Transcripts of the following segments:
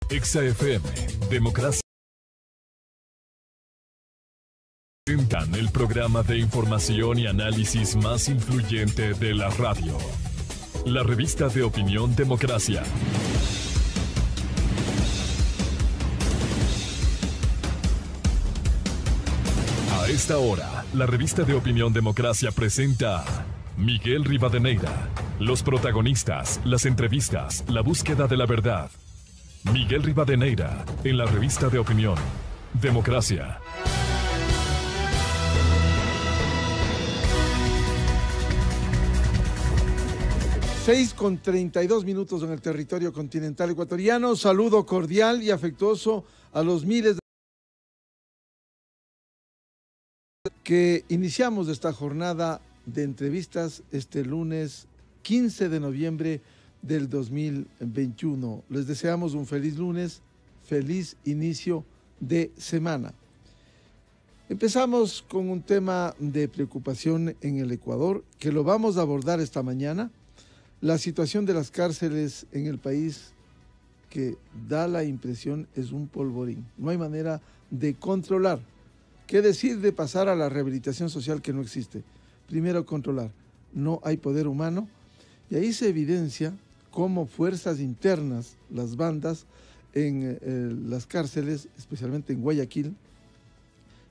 Exa FM, Democracia. Presentan el programa de información y análisis más influyente de la radio. La revista de opinión Democracia. A esta hora, la revista de opinión Democracia presenta a Miguel Rivadeneira. Los protagonistas, las entrevistas, la búsqueda de la verdad. Miguel Rivadeneira, en la revista de opinión Democracia. 6:32 en el territorio continental ecuatoriano. Saludo cordial y afectuoso a los miles que iniciamos esta jornada de entrevistas este lunes 15 de noviembre del 2021. Les deseamos un feliz lunes, feliz inicio de semana. Empezamos con un tema de preocupación en el Ecuador, que lo vamos a abordar esta mañana. La situación de las cárceles en el país, que da la impresión es un polvorín. No hay manera de controlar. ¿Qué decir de pasar a la rehabilitación social que no existe? Primero controlar. No hay poder humano y ahí se evidencia cómo fuerzas internas, las bandas en las cárceles, especialmente en Guayaquil,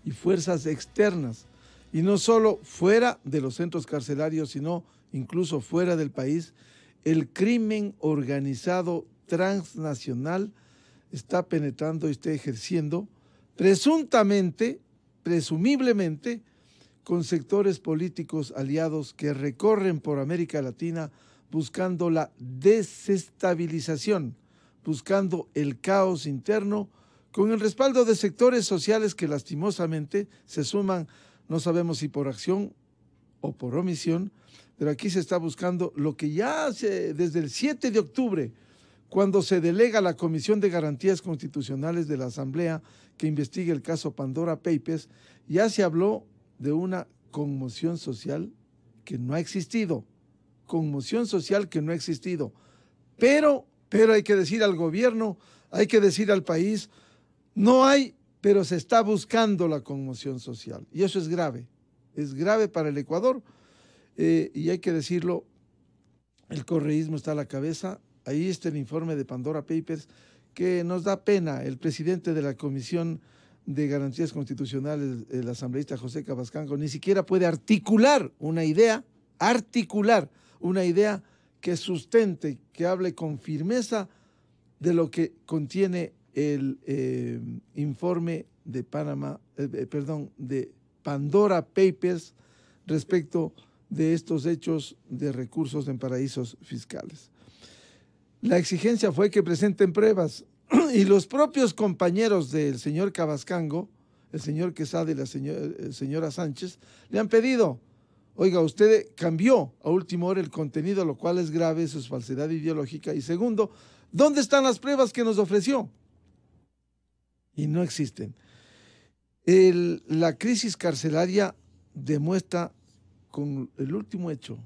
y fuerzas externas, y no solo fuera de los centros carcelarios, sino incluso fuera del país, el crimen organizado transnacional está penetrando y está ejerciendo presumiblemente, con sectores políticos aliados que recorren por América Latina buscando la desestabilización, buscando el caos interno, con el respaldo de sectores sociales que lastimosamente se suman, no sabemos si por acción o por omisión, pero aquí se está buscando lo que ya desde el 7 de octubre, cuando se delega la Comisión de Garantías Constitucionales de la Asamblea que investigue el caso Pandora Papers, ya se habló de una conmoción social que no ha existido. Conmoción social que no ha existido. Pero hay que decir al gobierno, hay que decir al país, no hay, pero se está buscando la conmoción social. Y eso es grave para el Ecuador. Y hay que decirlo, el correísmo está a la cabeza. Ahí está el informe de Pandora Papers, que nos da pena. El presidente de la Comisión de Garantías Constitucionales, el asambleísta José Cabascango, ni siquiera puede articular una idea que sustente, que hable con firmeza de lo que contiene el informe de de Pandora Papers respecto de estos hechos de recursos en paraísos fiscales. La exigencia fue que presenten pruebas y los propios compañeros del señor Cabascango, el señor Quesada y la señora Sánchez, le han pedido, oiga, usted cambió a última hora el contenido, lo cual es grave, eso es falsedad ideológica. Y segundo, ¿dónde están las pruebas que nos ofreció? Y no existen. La crisis carcelaria demuestra con el último hecho,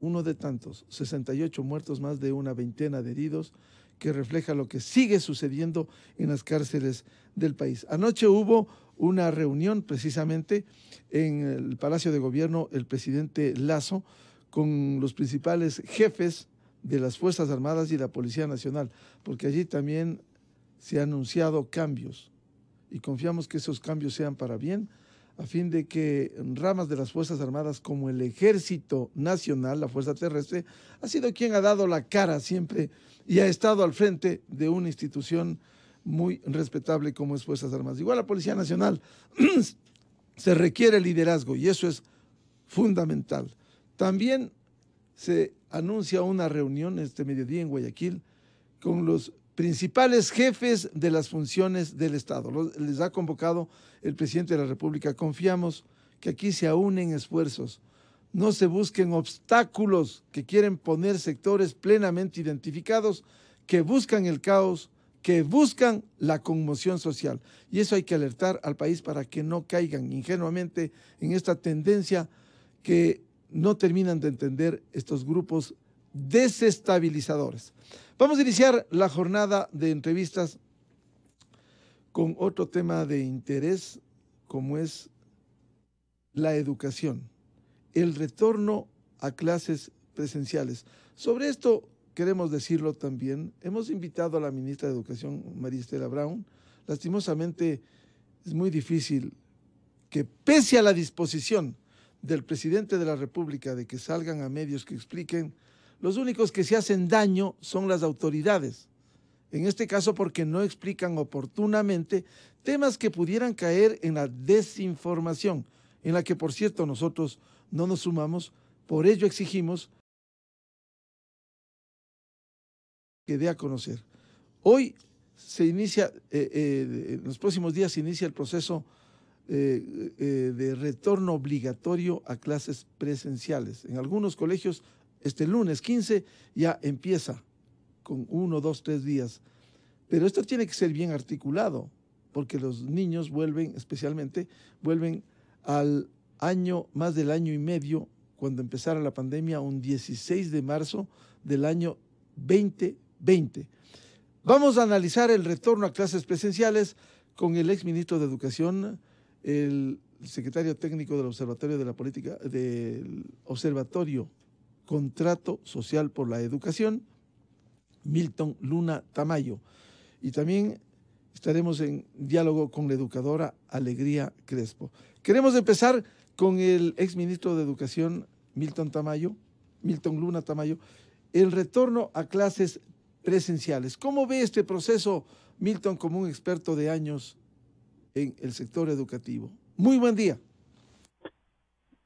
uno de tantos, 68 muertos, más de una veintena de heridos, que refleja lo que sigue sucediendo en las cárceles del país. Anoche hubo una reunión precisamente en el Palacio de Gobierno, el presidente Lasso, con los principales jefes de las Fuerzas Armadas y la Policía Nacional, porque allí también se han anunciado cambios y confiamos que esos cambios sean para bien, a fin de que ramas de las Fuerzas Armadas como el Ejército Nacional, la Fuerza Terrestre, ha sido quien ha dado la cara siempre y ha estado al frente de una institución muy respetable como es Fuerzas Armadas. Igual la Policía Nacional, se requiere liderazgo y eso es fundamental. También se anuncia una reunión este mediodía en Guayaquil con los principales jefes de las funciones del Estado. Les ha convocado el presidente de la República. Confiamos que aquí se aúnen esfuerzos, no se busquen obstáculos que quieren poner sectores plenamente identificados, que buscan el caos, que buscan la conmoción social. Y eso hay que alertar al país para que no caigan ingenuamente en esta tendencia que no terminan de entender estos grupos desestabilizadores. Vamos a iniciar la jornada de entrevistas con otro tema de interés, como es la educación, el retorno a clases presenciales. Sobre esto queremos decirlo también. Hemos invitado a la ministra de Educación, María Estela Brown. Lastimosamente es muy difícil que, pese a la disposición del presidente de la República de que salgan a medios que expliquen, los únicos que se hacen daño son las autoridades. En este caso porque no explican oportunamente temas que pudieran caer en la desinformación, en la que, por cierto, nosotros no nos sumamos. Por ello exigimos que dé a conocer. Hoy se inicia, en los próximos días se inicia el proceso de retorno obligatorio a clases presenciales. En algunos colegios, este lunes 15 ya empieza con 1, 2, 3 días. Pero esto tiene que ser bien articulado, porque los niños vuelven, especialmente, vuelven al año, más del año y medio, cuando empezara la pandemia, un 16 de marzo del año 2020. Vamos a analizar el retorno a clases presenciales con el exministro de Educación, el secretario técnico del Observatorio de la Política, del Observatorio Contrato Social por la Educación, Milton Luna Tamayo. Y también estaremos en diálogo con la educadora Alegría Crespo. Queremos empezar con el exministro de Educación, Milton Luna Tamayo, el retorno a clases presenciales. ¿Cómo ve este proceso, Milton, como un experto de años en el sector educativo? Muy buen día.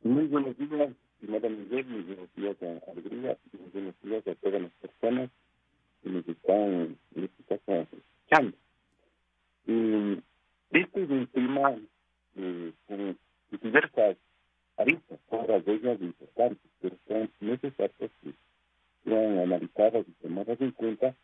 Muy buenos días, estimada Miguel, muy buenos días a Alegría, muy buenos días a todas las personas que nos están en este caso escuchando. Este es un tema con diversas aristas, todas ellas importantes, pero son necesarias que sean analizadas y tomadas en cuenta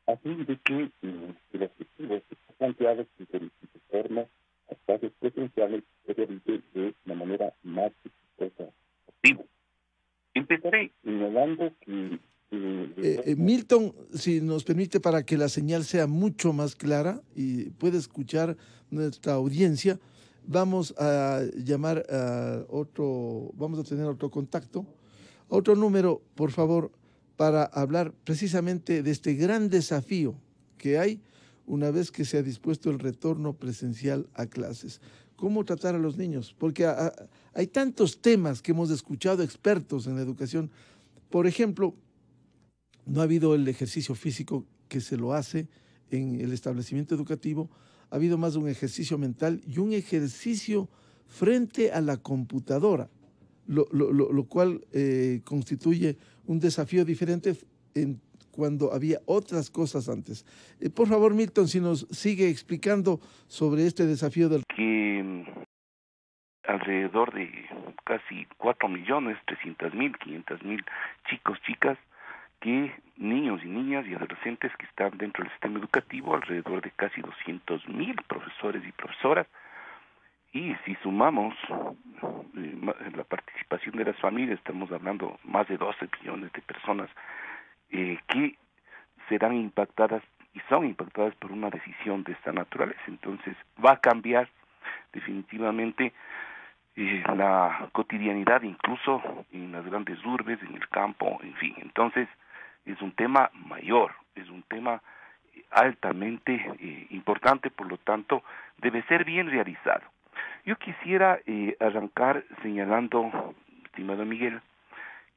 a fin de que el objetivo que está planteado es que el retorno a clases presenciales se realice de la manera más exitosa posible. Empezaré señalando que Milton, si nos permite, para que la señal sea mucho más clara y pueda escuchar nuestra audiencia, vamos a llamar a vamos a tener otro contacto, otro número, por favor, para hablar precisamente de este gran desafío que hay una vez que se ha dispuesto el retorno presencial a clases. ¿Cómo tratar a los niños? Porque hay tantos temas que hemos escuchado expertos en la educación. Por ejemplo, no ha habido el ejercicio físico que se lo hace en el establecimiento educativo, ha habido más un ejercicio mental y un ejercicio frente a la computadora, lo cual constituye un desafío diferente cuando había otras cosas antes. Por favor, Milton, si nos sigue explicando sobre este desafío del... Que alrededor de casi 4.300.000, 500.000 chicos, chicas, que niños y niñas y adolescentes que están dentro del sistema educativo, alrededor de casi 200.000 profesores y profesoras, y si sumamos la participación de las familias, estamos hablando más de 12 millones de personas que serán impactadas y son impactadas por una decisión de esta naturaleza. Entonces va a cambiar definitivamente la cotidianidad, incluso en las grandes urbes, en el campo, en fin. Entonces es un tema mayor, es un tema altamente importante, por lo tanto debe ser bien realizado. Yo quisiera arrancar señalando, estimado Miguel,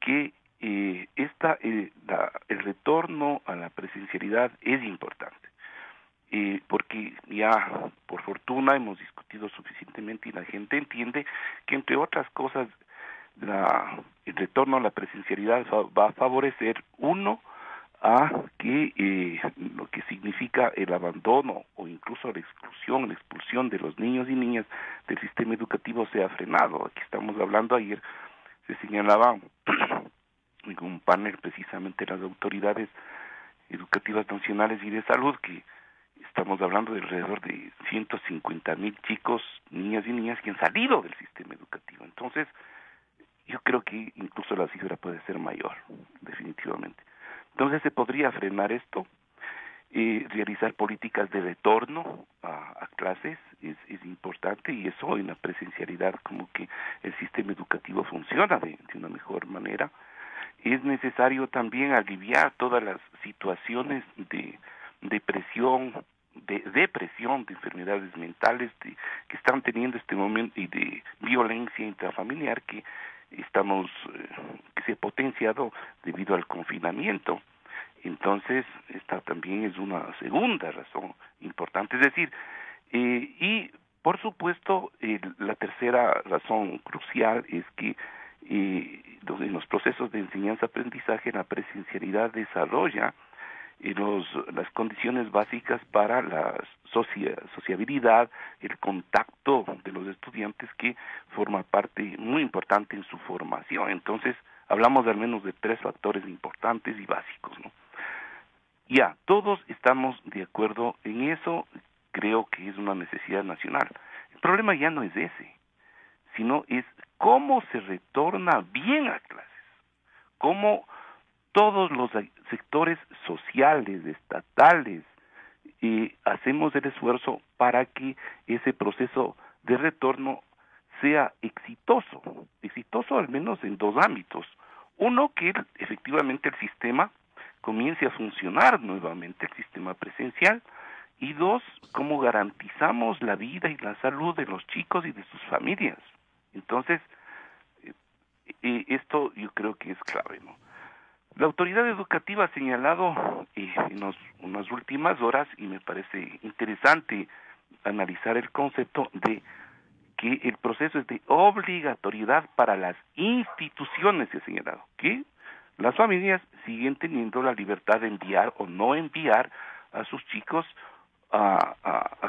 que el retorno a la presencialidad es importante, porque ya por fortuna hemos discutido suficientemente y la gente entiende que, entre otras cosas, el retorno a la presencialidad va a favorecer, uno, a que lo que significa el abandono o incluso la exclusión, la expulsión de los niños y niñas del sistema educativo sea frenado. Aquí estamos hablando, ayer se señalaba en un panel precisamente las autoridades educativas nacionales y de salud que estamos hablando de alrededor de 150.000 chicos, niñas y niñas que han salido del sistema educativo. Entonces, yo creo que incluso la cifra puede ser mayor, definitivamente. Entonces se podría frenar esto, realizar políticas de retorno a clases es importante, y eso en la presencialidad como que el sistema educativo funciona de una mejor manera. Es necesario también aliviar todas las situaciones de depresión, de depresión, de enfermedades mentales que están teniendo este momento, y de violencia intrafamiliar que que se ha potenciado debido al confinamiento. Entonces, esta también es una segunda razón importante. Es decir, y por supuesto, la tercera razón crucial es que en los procesos de enseñanza-aprendizaje la presencialidad desarrolla las condiciones básicas para la sociabilidad, el contacto de los estudiantes, que forma parte muy importante en su formación. Entonces, hablamos al menos de 3 factores importantes y básicos, ¿no? Ya, todos estamos de acuerdo en eso, creo que es una necesidad nacional. El problema ya no es ese, sino es cómo se retorna bien a clases, cómo todos los sectores sociales, estatales, hacemos el esfuerzo para que ese proceso de retorno sea exitoso al menos en 2 ámbitos. Uno, que efectivamente el sistema comience a funcionar nuevamente, el sistema presencial, y 2, cómo garantizamos la vida y la salud de los chicos y de sus familias. Entonces, esto yo creo que es clave, ¿no? La autoridad educativa ha señalado en unas últimas horas, y me parece interesante analizar el concepto de que el proceso es de obligatoriedad para las instituciones, se ha señalado, que las familias siguen teniendo la libertad de enviar o no enviar a sus chicos a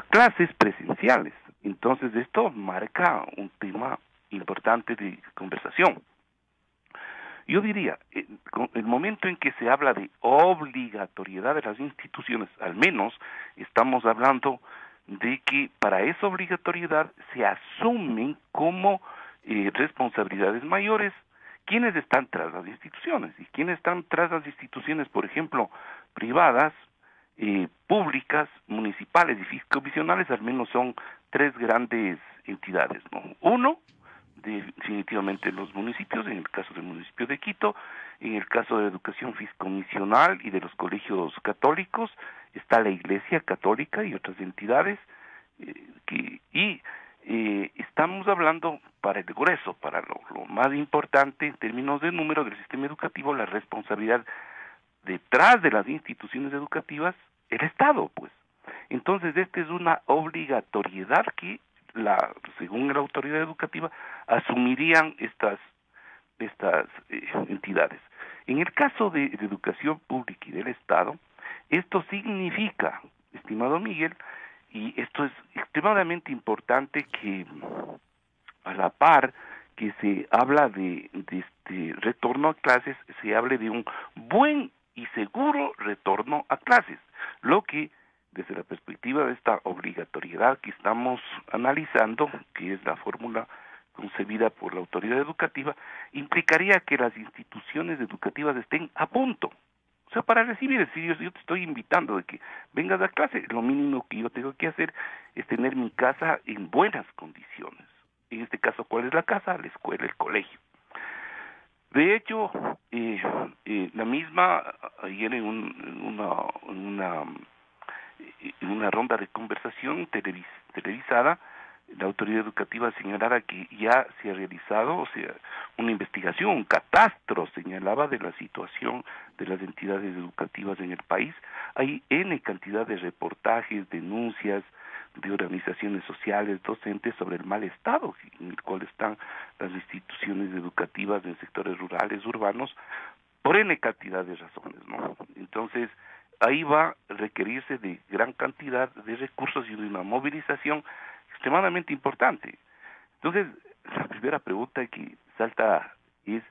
clases presenciales. Entonces esto marca un tema importante de conversación. Yo diría, el momento en que se habla de obligatoriedad de las instituciones, al menos estamos hablando de que para esa obligatoriedad se asumen como responsabilidades mayores quienes están tras las instituciones. Y quienes están tras las instituciones, por ejemplo, privadas, públicas, municipales y fiscomisionales, al menos son 3 grandes entidades, ¿no? Uno, definitivamente los municipios, en el caso del municipio de Quito, en el caso de educación fiscomisional y de los colegios católicos, está la Iglesia Católica y otras entidades, estamos hablando para el grueso, para lo más importante en términos de número del sistema educativo, la responsabilidad detrás de las instituciones educativas, el Estado, pues. Entonces, esta es una obligatoriedad que según la autoridad educativa, asumirían estas entidades. En el caso de educación pública y del Estado, esto significa, estimado Miguel, y esto es extremadamente importante, que a la par que se habla de este retorno a clases, se hable de un buen y seguro retorno a clases, lo que desde la perspectiva de esta obligatoriedad que estamos analizando, que es la fórmula concebida por la autoridad educativa, implicaría que las instituciones educativas estén a punto. O sea, para recibir, es decir, yo te estoy invitando de que vengas a clase, lo mínimo que yo tengo que hacer es tener mi casa en buenas condiciones. En este caso, ¿cuál es la casa? La escuela, el colegio. De hecho, la misma, ayer en una ronda de conversación televisada, la autoridad educativa señalaba que ya se ha realizado, o sea, una investigación, un catastro, señalaba, de la situación de las entidades educativas en el país. Hay N cantidad de reportajes, denuncias de organizaciones sociales, docentes, sobre el mal estado en el cual están las instituciones educativas en sectores rurales, urbanos, por N cantidad de razones, ¿no? Entonces, ahí va a requerirse de gran cantidad de recursos y de una movilización extremadamente importante. Entonces, la primera pregunta que salta es,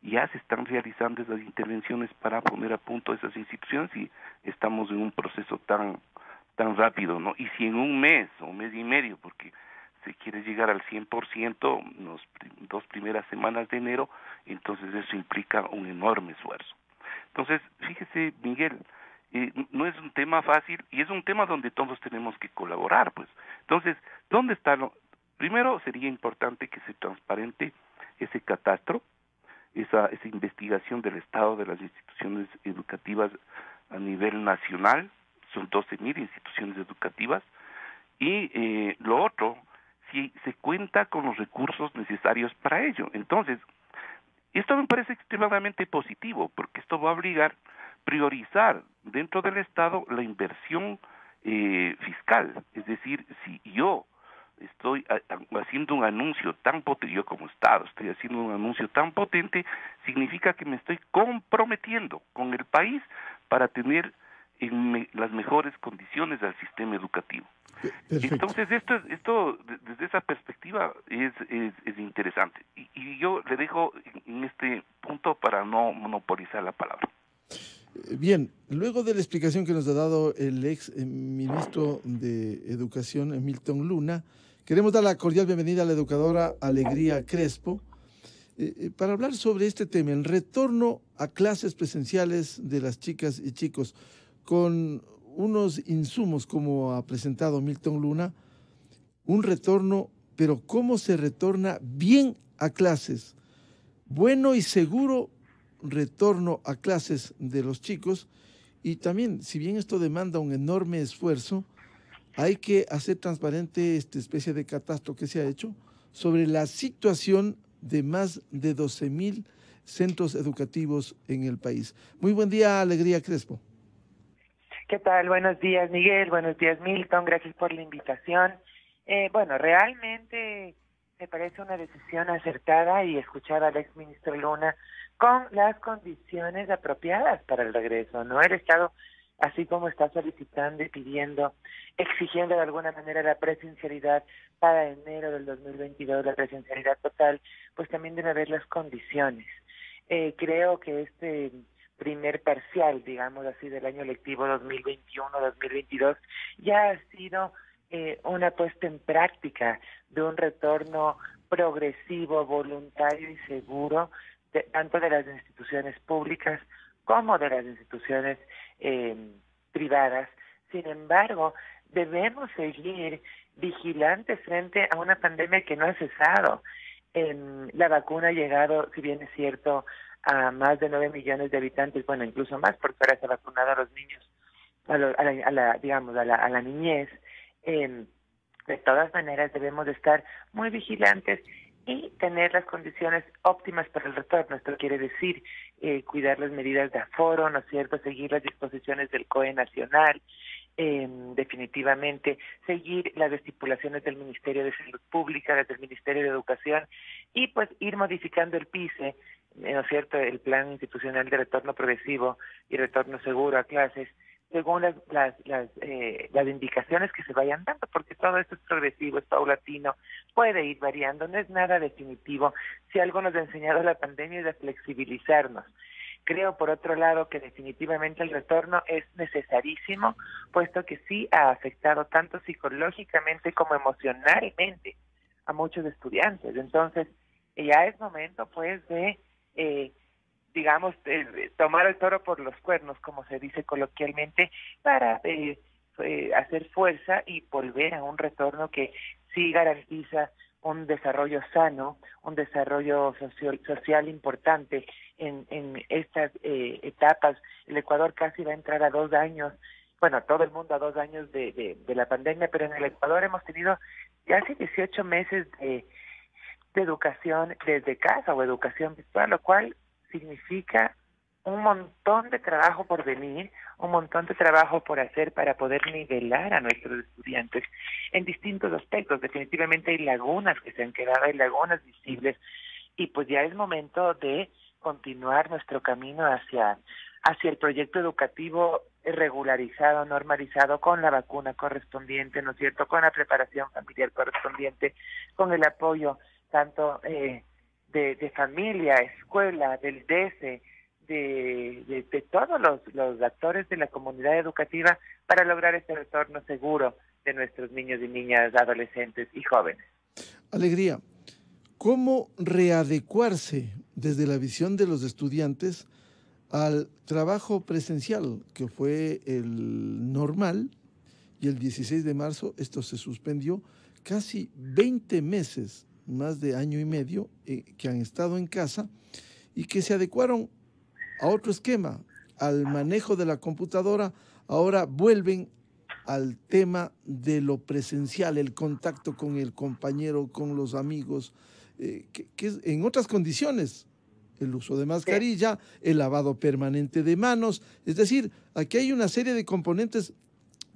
¿ya se están realizando esas intervenciones para poner a punto esas instituciones y estamos en un proceso tan rápido, ¿no? Y si en un mes o mes y medio, porque se quiere llegar al 100% en las 2 primeras semanas de enero, entonces eso implica un enorme esfuerzo. Entonces, fíjese, Miguel, no es un tema fácil y es un tema donde todos tenemos que colaborar, pues. Entonces, ¿dónde está lo? Primero sería importante que se transparente ese catastro, esa investigación del estado de las instituciones educativas a nivel nacional, son 12.000 instituciones educativas, y lo otro, si se cuenta con los recursos necesarios para ello. Entonces, esto me parece extremadamente positivo, porque esto va a obligar a priorizar dentro del Estado la inversión fiscal. Es decir, si yo estoy haciendo un anuncio tan potente, yo como Estado estoy haciendo un anuncio tan potente, significa que me estoy comprometiendo con el país para tener las mejores condiciones al sistema educativo. Perfecto. Entonces esto desde esa perspectiva es interesante y yo le dejo en este punto para no monopolizar la palabra. Bien, luego de la explicación que nos ha dado el ex ministro de Educación, Milton Luna, queremos dar la cordial bienvenida a la educadora Alegría Crespo para hablar sobre este tema, el retorno a clases presenciales de las chicas y chicos con unos insumos como ha presentado Milton Luna, un retorno, pero ¿cómo se retorna bien a clases? Bueno y seguro retorno a clases de los chicos, y también, si bien esto demanda un enorme esfuerzo, hay que hacer transparente esta especie de catastro que se ha hecho sobre la situación de más de 12.000 centros educativos en el país. Muy buen día, Alegría Crespo. ¿Qué tal? Buenos días, Miguel. Buenos días, Milton. Gracias por la invitación. Bueno, realmente me parece una decisión acertada y escuchar al exministro Luna con las condiciones apropiadas para el regreso, ¿no? El Estado, así como está solicitando y pidiendo, exigiendo de alguna manera la presencialidad para enero del 2022, la presencialidad total, pues también debe haber las condiciones. Creo que este primer parcial, digamos así, del año lectivo 2021-2022 ya ha sido una puesta en práctica de un retorno progresivo, voluntario y seguro, tanto de las instituciones públicas como de las instituciones privadas. Sin embargo, debemos seguir vigilantes frente a una pandemia que no ha cesado. La vacuna ha llegado, si bien es cierto, a más de 9 millones de habitantes, bueno, incluso más, porque ahora se ha vacunado a los niños, a la niñez. De todas maneras, debemos de estar muy vigilantes y tener las condiciones óptimas para el retorno. Esto quiere decir cuidar las medidas de aforo, ¿no es cierto?, seguir las disposiciones del COE nacional, definitivamente seguir las estipulaciones del Ministerio de Salud Pública, del Ministerio de Educación, y pues ir modificando el PICE, ¿no es cierto?, el Plan Institucional de Retorno Progresivo y Retorno Seguro a Clases, según las indicaciones que se vayan dando, porque todo esto es progresivo, es paulatino, puede ir variando, no es nada definitivo. Si algo nos ha enseñado la pandemia es a flexibilizarnos. Creo, por otro lado, que definitivamente el retorno es necesarísimo, puesto que sí ha afectado tanto psicológicamente como emocionalmente a muchos estudiantes. Entonces, ya es momento, pues, de tomar el toro por los cuernos, como se dice coloquialmente, para hacer fuerza y volver a un retorno que sí garantiza un desarrollo sano, un desarrollo social importante en estas etapas. El Ecuador casi va a entrar a 2 años, bueno, todo el mundo a 2 años de la pandemia, pero en el Ecuador hemos tenido casi 18 meses de educación desde casa o educación virtual, lo cual significa un montón de trabajo por venir, un montón de trabajo por hacer para poder nivelar a nuestros estudiantes en distintos aspectos. Definitivamente hay lagunas que se han quedado, hay lagunas visibles, y pues ya es momento de continuar nuestro camino hacia el proyecto educativo regularizado, normalizado, con la vacuna correspondiente, ¿no es cierto?, con la preparación familiar correspondiente, con el apoyo tanto de familia, escuela, del DESE, de todos los actores de la comunidad educativa para lograr este retorno seguro de nuestros niños y niñas, adolescentes y jóvenes. Alegría, ¿cómo readecuarse desde la visión de los estudiantes al trabajo presencial, que fue el normal, y el 16 de marzo esto se suspendió. Casi 20 meses, más de año y medio, que han estado en casa y que se adecuaron a otro esquema, al manejo de la computadora. Ahora vuelven al tema de lo presencial, el contacto con el compañero, con los amigos, que es en otras condiciones, el uso de mascarilla, el lavado permanente de manos. Es decir, aquí hay una serie de componentes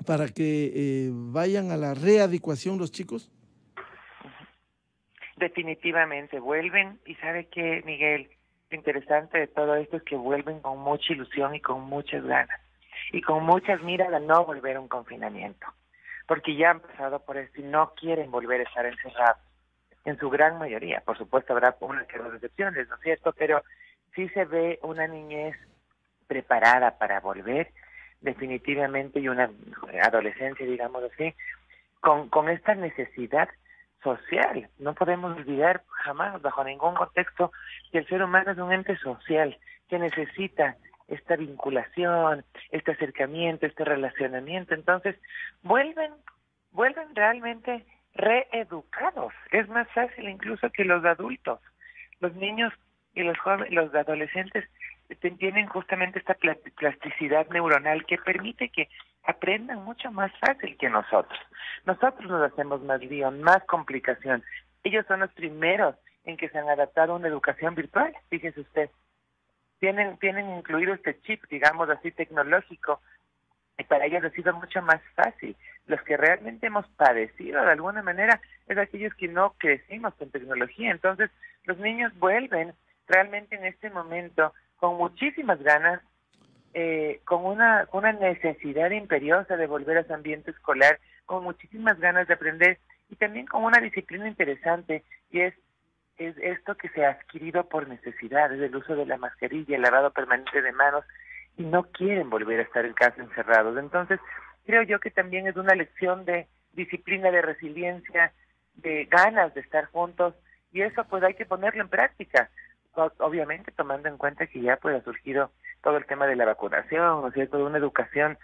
para que vayan a la readecuación los chicos. Definitivamente vuelven, y sabe que, Miguel, lo interesante de todo esto es que vuelven con mucha ilusión y con muchas ganas y con muchas miras a no volver a un confinamiento, porque ya han pasado por esto y no quieren volver a estar encerrados, en su gran mayoría. Por supuesto habrá unas que dos excepciones, ¿no es cierto? Pero sí se ve una niñez preparada para volver, definitivamente, y una adolescencia, digamos así, con esta necesidad social. No podemos olvidar jamás, bajo ningún contexto, que el ser humano es un ente social que necesita esta vinculación, este acercamiento, este relacionamiento. Entonces, vuelven realmente reeducados. Es más fácil incluso que los adultos. Los niños y los jóvenes, los adolescentes tienen justamente esta plasticidad neuronal que permite que aprendan mucho más fácil que nosotros. Nosotros nos hacemos más lío, más complicación. Ellos son los primeros en que se han adaptado a una educación virtual, fíjese usted. Tienen incluido este chip, digamos así, tecnológico, y para ellos ha sido mucho más fácil. Los que realmente hemos padecido de alguna manera es aquellos que no crecimos con tecnología. Entonces, los niños vuelven realmente en este momento con muchísimas ganas, con una necesidad imperiosa de volver a su ambiente escolar, con muchísimas ganas de aprender y también con una disciplina interesante, y es esto que se ha adquirido por necesidad, es el uso de la mascarilla, el lavado permanente de manos, y no quieren volver a estar en casa encerrados. Entonces, creo yo que también es una lección de disciplina, de resiliencia, de ganas de estar juntos, y eso pues hay que ponerlo en práctica, obviamente tomando en cuenta que ya pues ha surgido todo el tema de la vacunación, ¿no es cierto?, de una educación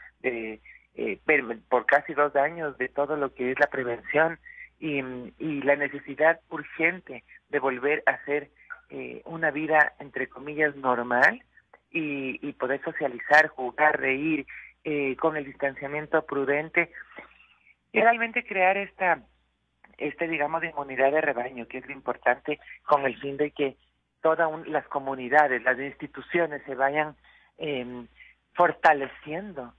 por casi 2 años de todo lo que es la prevención y la necesidad urgente de volver a hacer una vida, entre comillas, normal, y poder socializar, jugar, reír, con el distanciamiento prudente, y realmente crear digamos, de inmunidad de rebaño, que es lo importante, con el fin de que todas las comunidades, las instituciones se vayan fortaleciendo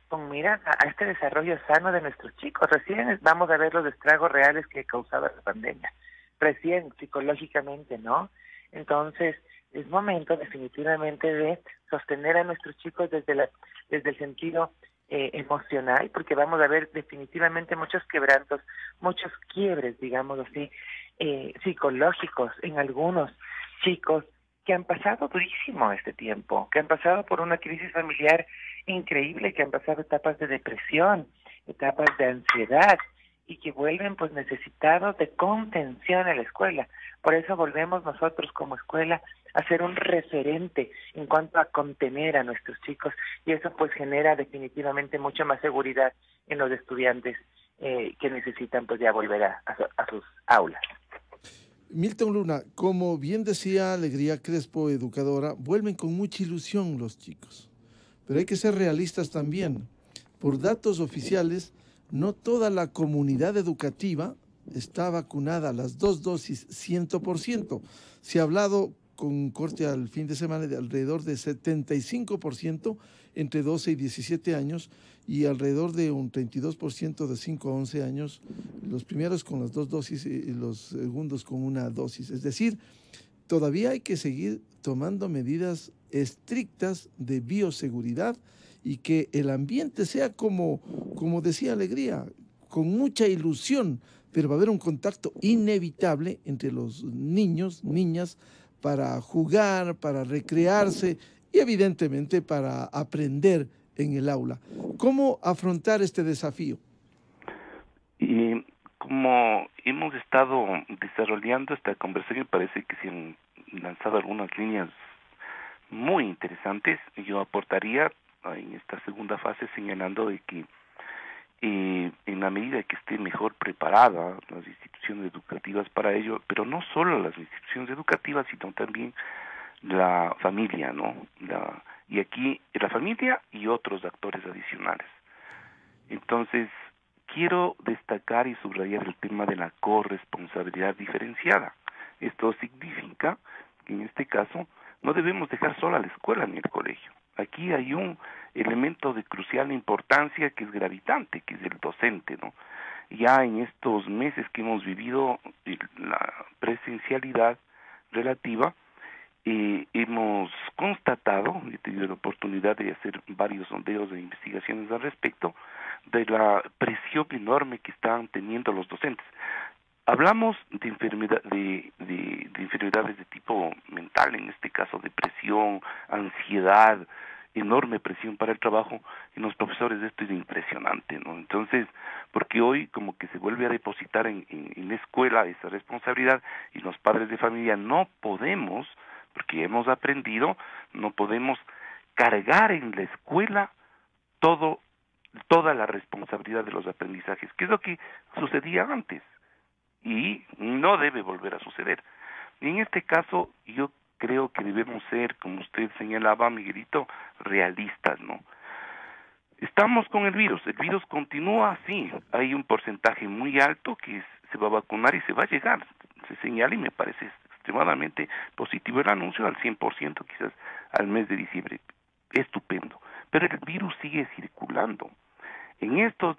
con mira a este desarrollo sano de nuestros chicos. Recién vamos a ver los estragos reales que causaba la pandemia, recién psicológicamente, ¿no? Entonces, es momento definitivamente de sostener a nuestros chicos desde el sentido emocional, porque vamos a ver definitivamente muchos quebrantos, muchos quiebres, digamos así, psicológicos en algunos chicos que han pasado durísimo este tiempo, que han pasado por una crisis familiar increíble, que han pasado etapas de depresión, etapas de ansiedad, y que vuelven pues necesitados de contención a la escuela. Por eso volvemos nosotros como escuela a ser un referente en cuanto a contener a nuestros chicos, y eso pues genera definitivamente mucha más seguridad en los estudiantes que necesitan pues ya volver a sus aulas. Milton Luna, como bien decía Alegría Crespo, educadora, vuelven con mucha ilusión los chicos, pero hay que ser realistas también. Por datos oficiales, no toda la comunidad educativa está vacunada, las 2 dosis, 100%. Se ha hablado con corte al fin de semana de alrededor de 75% entre 12 y 17 años y alrededor de un 32% de 5 a 11 años, los primeros con las 2 dosis y los segundos con una dosis. Es decir, todavía hay que seguir tomando medidas estrictas de bioseguridad y que el ambiente sea como decía Alegría, con mucha ilusión, pero va a haber un contacto inevitable entre los niños, niñas, para jugar, para recrearse y evidentemente para aprender en el aula. ¿Cómo afrontar este desafío? Y como hemos estado desarrollando esta conversación, parece que se han lanzado algunas líneas muy interesantes. Yo aportaría en esta segunda fase señalando de que en la medida que esté mejor preparada las instituciones educativas para ello, pero no solo las instituciones educativas, sino también la familia, ¿no? Y aquí la familia y otros actores adicionales. Entonces, quiero destacar y subrayar el tema de la corresponsabilidad diferenciada. Esto significa que en este caso no debemos dejar sola la escuela ni el colegio. Aquí hay un elemento de crucial importancia que es gravitante, que es el docente, ¿no? Ya en estos meses que hemos vivido la presencialidad relativa, hemos constatado, he tenido la oportunidad de hacer varios sondeos e investigaciones al respecto, de la presión enorme que están teniendo los docentes. Hablamos de enfermedades de tipo mental, en este caso depresión, ansiedad, enorme presión para el trabajo, y los profesores esto es impresionante, ¿no? Entonces, porque hoy como que se vuelve a depositar en la escuela esa responsabilidad, y los padres de familia no podemos, porque hemos aprendido, no podemos cargar en la escuela toda la responsabilidad de los aprendizajes, que es lo que sucedía antes y no debe volver a suceder. Y en este caso yo creo que debemos ser, como usted señalaba, Miguelito, realistas, ¿no? Estamos con el virus continúa así, hay un porcentaje muy alto que se va a vacunar y se va a llegar, se señala, y me parece extremadamente positivo el anuncio al 100% quizás al mes de diciembre, estupendo, pero el virus sigue circulando. En estas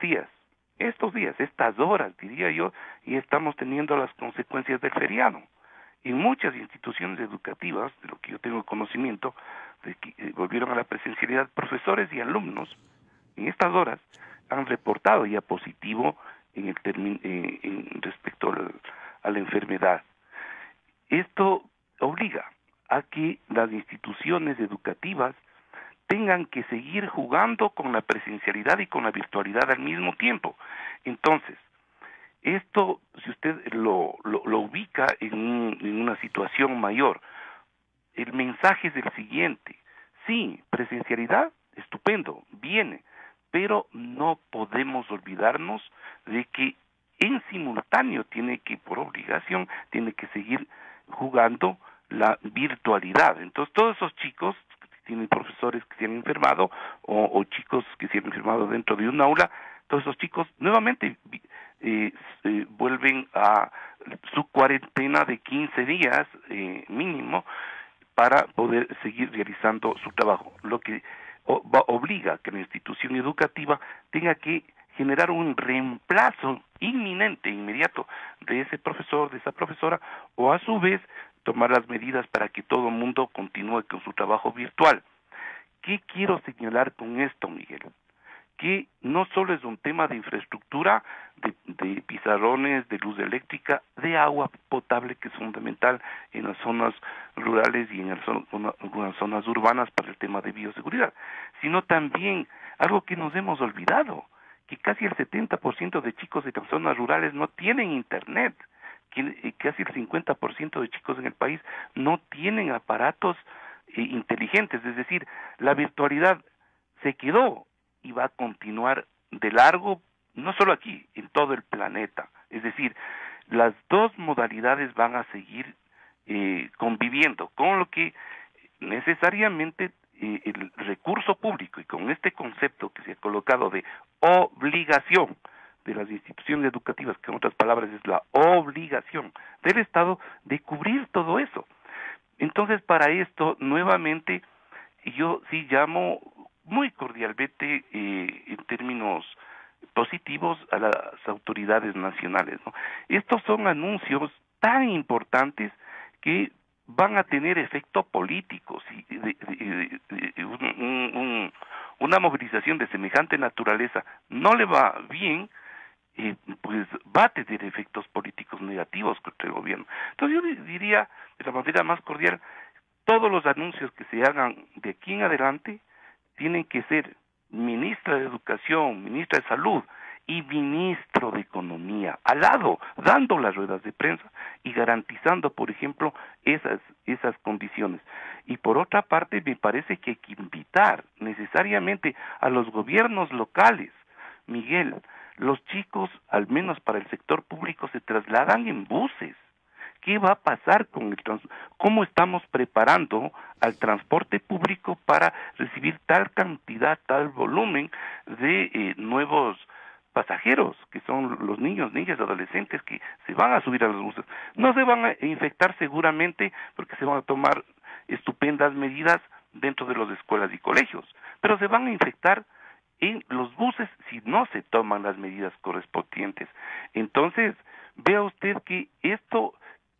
horas, diría yo, y estamos teniendo las consecuencias del feriado. En muchas instituciones educativas, de lo que yo tengo conocimiento, de que volvieron a la presencialidad, profesores y alumnos, en estas horas, han reportado ya positivo en respecto a la enfermedad. Esto obliga a que las instituciones educativas tengan que seguir jugando con la presencialidad y con la virtualidad al mismo tiempo. Entonces, esto, si usted lo ubica en una situación mayor, el mensaje es el siguiente: sí, presencialidad, estupendo, viene, pero no podemos olvidarnos de que en simultáneo por obligación, tiene que seguir jugando la virtualidad. Entonces, todos esos chicos tienen profesores que se han enfermado o chicos que se han enfermado dentro de un aula, todos esos chicos nuevamente vuelven a su cuarentena de 15 días mínimo para poder seguir realizando su trabajo, lo que obliga a que la institución educativa tenga que generar un reemplazo inmediato de ese profesor, de esa profesora, o a su vez tomar las medidas para que todo el mundo continúe con su trabajo virtual. ¿Qué quiero señalar con esto, Miguel? Que no solo es un tema de infraestructura, de pizarrones, de luz eléctrica, de agua potable, que es fundamental en las zonas rurales y en algunas zonas urbanas para el tema de bioseguridad, sino también algo que nos hemos olvidado, que casi el 70% de chicos de las zonas rurales no tienen internet, que casi el 50% de chicos en el país no tienen aparatos inteligentes, es decir, la virtualidad se quedó y va a continuar de largo, no solo aquí, en todo el planeta. Es decir, las dos modalidades van a seguir conviviendo, con lo que necesariamente el recurso público, y con este concepto que se ha colocado de obligación de las instituciones educativas, que en otras palabras es la obligación del Estado de cubrir todo eso. Entonces, para esto, nuevamente, yo sí llamo muy cordialmente, en términos positivos, a las autoridades nacionales, ¿no? Estos son anuncios tan importantes que van a tener efecto político. Una movilización de semejante naturaleza no le va bien, pues va a tener efectos políticos negativos contra el gobierno. Entonces yo diría, de la manera más cordial, todos los anuncios que se hagan de aquí en adelante tienen que ser ministra de Educación, ministra de Salud, y ministro de Economía, al lado, dando las ruedas de prensa y garantizando, por ejemplo, esas condiciones. Y por otra parte, me parece que hay que invitar necesariamente a los gobiernos locales. Miguel, los chicos, al menos para el sector público, se trasladan en buses. ¿Qué va a pasar con cómo estamos preparando al transporte público para recibir tal cantidad, tal volumen de nuevos pasajeros, que son los niños, niñas, adolescentes que se van a subir a los buses? No se van a infectar seguramente porque se van a tomar estupendas medidas dentro de las escuelas y colegios, pero se van a infectar en los buses si no se toman las medidas correspondientes. Entonces, vea usted que esto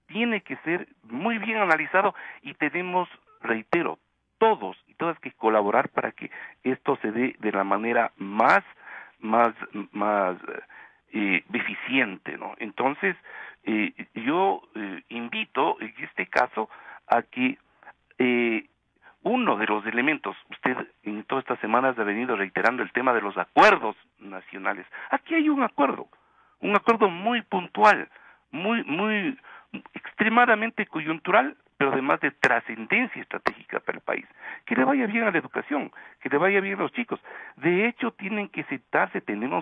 tiene que ser muy bien analizado y tenemos, reitero, todos y todas que colaborar para que esto se dé de la manera más eficiente, ¿no? Entonces, yo invito en este caso a que uno de los elementos, usted en todas estas semanas ha venido reiterando el tema de los acuerdos nacionales. Aquí hay un acuerdo muy puntual, muy extremadamente coyuntural, pero además de trascendencia estratégica para el país. Que le vaya bien a la educación, que le vaya bien a los chicos. De hecho, tenemos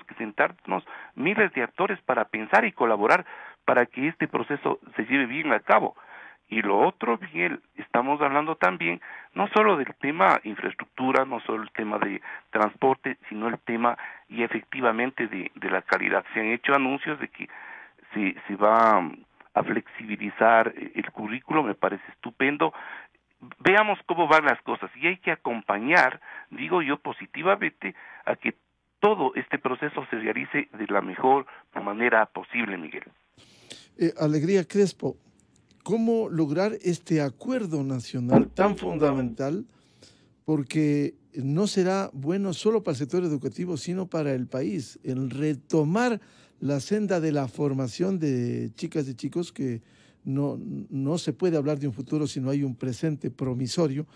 que sentarnos miles de actores para pensar y colaborar para que este proceso se lleve bien a cabo. Y lo otro, Miguel, estamos hablando también no solo del tema infraestructura, no solo el tema de transporte, sino el tema y efectivamente de la calidad. Se han hecho anuncios de que se va a flexibilizar el currículo, me parece estupendo. Veamos cómo van las cosas y hay que acompañar, digo yo positivamente, a que todo este proceso se realice de la mejor manera posible, Miguel. Alegría Crespo, ¿cómo lograr este acuerdo nacional tan fundamental? Porque no será bueno solo para el sector educativo, sino para el país, el retomar la senda de la formación de chicas y chicos, que no se puede hablar de un futuro si no hay un presente promisorio.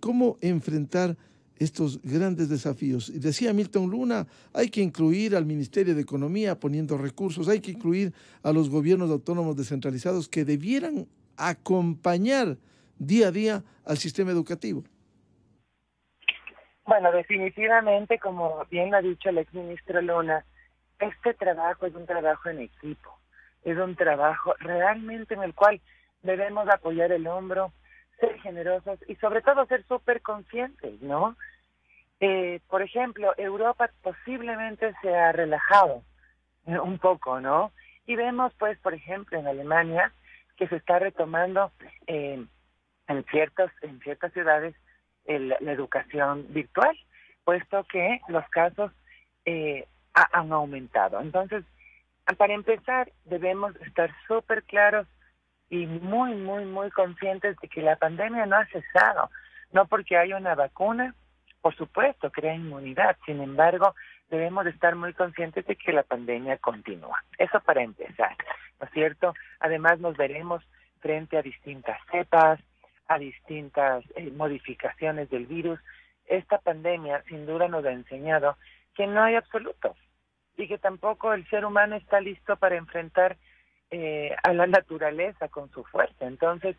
¿Cómo enfrentar estos grandes desafíos? Y decía Milton Luna, hay que incluir al Ministerio de Economía poniendo recursos, hay que incluir a los gobiernos autónomos descentralizados que debieran acompañar día a día al sistema educativo. Bueno, definitivamente, como bien lo ha dicho el exministro Luna, este trabajo es un trabajo en equipo, es un trabajo realmente en el cual debemos apoyar el hombro, ser generosos y sobre todo ser súper conscientes, ¿no? Por ejemplo, Europa posiblemente se ha relajado un poco, ¿no? Y vemos, pues, por ejemplo, en Alemania, que se está retomando en ciertas ciudades la educación virtual, puesto que los casos han aumentado. Entonces, para empezar, debemos estar súper claros y muy conscientes de que la pandemia no ha cesado, no porque haya una vacuna, por supuesto, crea inmunidad. Sin embargo, debemos estar muy conscientes de que la pandemia continúa. Eso para empezar, ¿no es cierto? Además, nos veremos frente a distintas cepas, a distintas modificaciones del virus. Esta pandemia, sin duda, nos ha enseñado que no hay absolutos y que tampoco el ser humano está listo para enfrentar a la naturaleza con su fuerza. Entonces,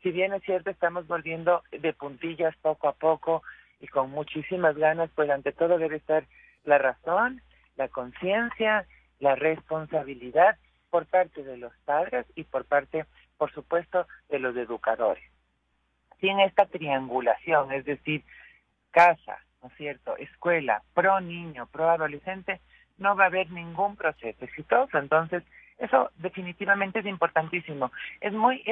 si bien es cierto, estamos volviendo de puntillas poco a poco y con muchísimas ganas, pues ante todo debe estar la razón, la conciencia, la responsabilidad por parte de los padres y por parte, por supuesto, de los educadores. Sin esta triangulación, es decir, casa, ¿no es cierto?, escuela, pro niño, pro adolescente, no va a haber ningún proceso exitoso. Entonces, eso definitivamente es importantísimo. Es muy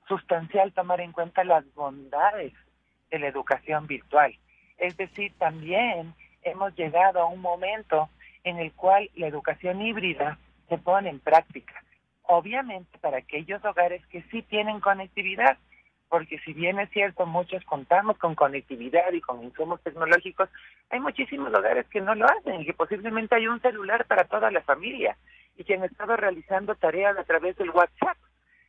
sustancial tomar en cuenta las bondades de la educación virtual. Es decir, también hemos llegado a un momento en el cual la educación híbrida se pone en práctica. Obviamente para aquellos hogares que sí tienen conectividad, porque si bien es cierto, muchos contamos con conectividad y con insumos tecnológicos, hay muchísimos hogares que no lo hacen y que posiblemente hay un celular para toda la familia y que han estado realizando tareas a través del WhatsApp.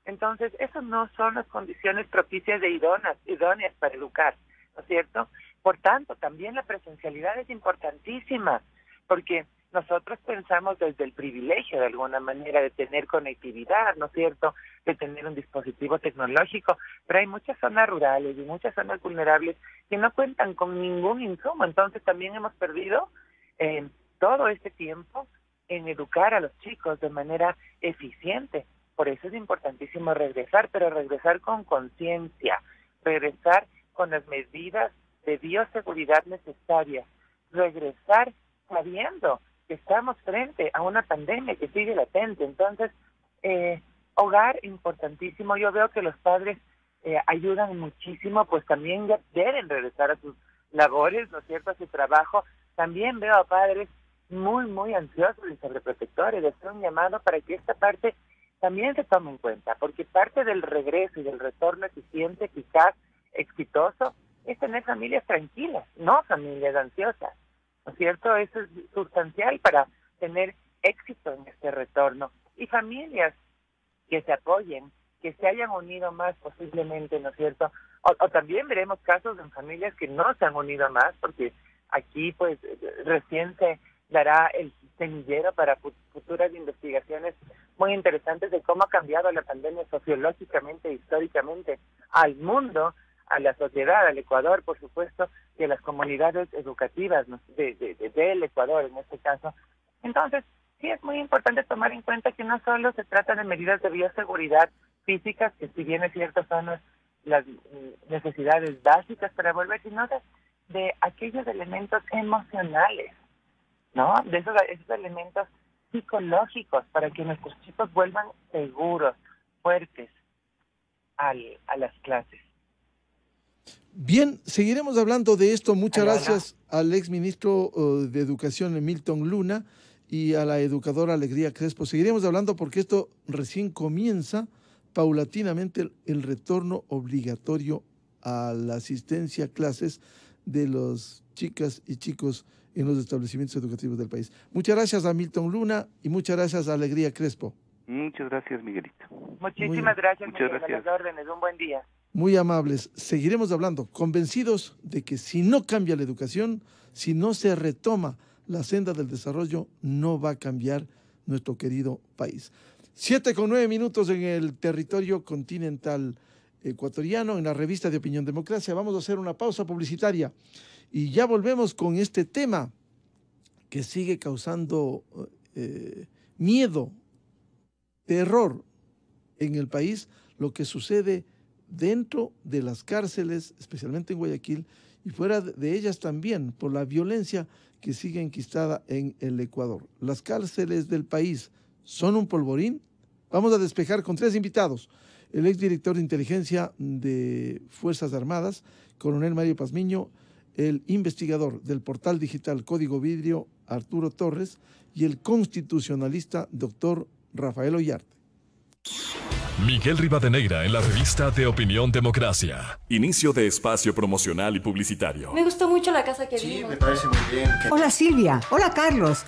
Entonces, esas no son las condiciones propicias de idóneas para educar, ¿no es cierto? Por tanto, también la presencialidad es importantísima, porque nosotros pensamos desde el privilegio de alguna manera de tener conectividad, ¿no es cierto?, de tener un dispositivo tecnológico, pero hay muchas zonas rurales y muchas zonas vulnerables que no cuentan con ningún insumo. Entonces también hemos perdido todo este tiempo en educar a los chicos de manera eficiente. Por eso es importantísimo regresar, pero regresar con conciencia, regresar con las medidas de bioseguridad necesarias, regresar sabiendo que estamos frente a una pandemia que sigue latente. Entonces, hogar importantísimo. Yo veo que los padres ayudan muchísimo, pues también ya deben regresar a sus labores, ¿no es cierto?, a su trabajo. También veo a padres muy, muy ansiosos y sobreprotectores. Les hago un llamado para que esta parte también se tome en cuenta, porque parte del regreso y del retorno eficiente, eficaz, exitoso, es tener familias tranquilas, no familias ansiosas. ¿No es cierto? Eso es sustancial para tener éxito en este retorno. Y familias que se apoyen, que se hayan unido más posiblemente, ¿no es cierto? O también veremos casos en familias que no se han unido más, porque aquí pues recién se dará el semillero para futuras investigaciones muy interesantes de cómo ha cambiado la pandemia sociológicamente, históricamente, al mundo, a la sociedad, al Ecuador, por supuesto, y a las comunidades educativas, ¿no?, del Ecuador en este caso. Entonces, sí es muy importante tomar en cuenta que no solo se trata de medidas de bioseguridad físicas, que si bien es cierto son las necesidades básicas para volver, sino de aquellos elementos emocionales, ¿no?, de esos elementos psicológicos, para que nuestros chicos vuelvan seguros, fuertes a las clases. Bien, seguiremos hablando de esto. Muchas gracias al exministro de Educación, Milton Luna, y a la educadora Alegría Crespo. Seguiremos hablando porque esto recién comienza paulatinamente el retorno obligatorio a la asistencia a clases de los chicas y chicos en los establecimientos educativos del país. Muchas gracias a Milton Luna y muchas gracias a Alegría Crespo. Muchas gracias, Miguelito. Muchísimas gracias, Muchas Miguel, gracias. a las órdenes. Un buen día. Muy amables. Seguiremos hablando, convencidos de que si no cambia la educación, si no se retoma la senda del desarrollo, no va a cambiar nuestro querido país. 7:09 en el territorio continental ecuatoriano, en la revista de Opinión Democracia. Vamos a hacer una pausa publicitaria y ya volvemos con este tema que sigue causando miedo, terror en el país, lo que sucede dentro de las cárceles, especialmente en Guayaquil, y fuera de ellas también, por la violencia que sigue enquistada en el Ecuador. ¿Las cárceles del país son un polvorín? Vamos a despejar con 3 invitados. El exdirector de inteligencia de Fuerzas Armadas, coronel Mario Pazmiño, el investigador del portal digital Código Vidrio, Arturo Torres, y el constitucionalista, doctor Rafael Ollarte. Miguel Rivadeneira en la revista de Opinión Democracia. Inicio de espacio promocional y publicitario. Me gustó mucho la casa que vimos. Sí, me parece muy bien. Hola Silvia, hola Carlos.